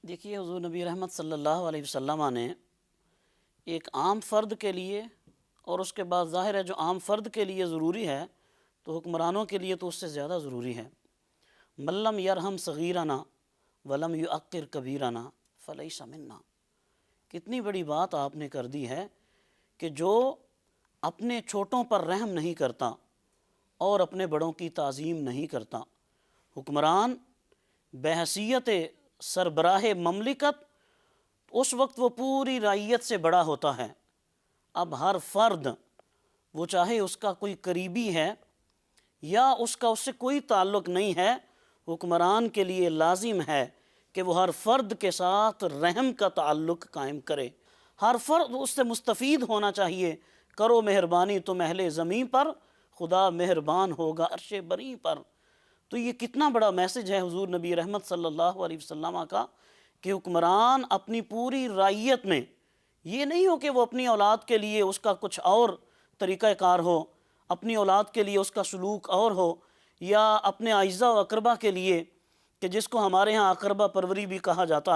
دیکھیے حضور نبی رحمت صلی اللہ علیہ وسلم نے ایک عام فرد کے لیے، اور اس کے بعد ظاہر ہے جو عام فرد کے لیے ضروری ہے تو حکمرانوں کے لیے تو اس سے زیادہ ضروری ہے۔ من لم یرحم صغیرنا ولم یعقر کبیرنا فلیس منا۔ کتنی بڑی بات آپ نے کر دی ہے کہ جو اپنے چھوٹوں پر رحم نہیں کرتا اور اپنے بڑوں کی تعظیم نہیں کرتا، حکمران بحیثیت سربراہ مملکت اس وقت وہ پوری رعیت سے بڑا ہوتا ہے۔ اب ہر فرد، وہ چاہے اس کا کوئی قریبی ہے یا اس کا اس سے کوئی تعلق نہیں ہے، حکمران کے لیے لازم ہے کہ وہ ہر فرد کے ساتھ رحم کا تعلق قائم کرے۔ ہر فرد اس سے مستفید ہونا چاہیے۔ کرو مہربانی تم اہل زمین پر، خدا مہربان ہوگا عرش بری پر۔ تو یہ کتنا بڑا میسج ہے حضور نبی رحمت صلی اللہ علیہ وسلم کا کہ حکمران اپنی پوری رعیت میں یہ نہیں ہو کہ وہ اپنی اولاد کے لیے اس کا کچھ اور طریقہ کار ہو، اپنی اولاد کے لیے اس کا سلوک اور ہو، یا اپنے اعزاء و اقربا کے لیے، کہ جس کو ہمارے ہاں اقربا پروری بھی کہا جاتا ہے۔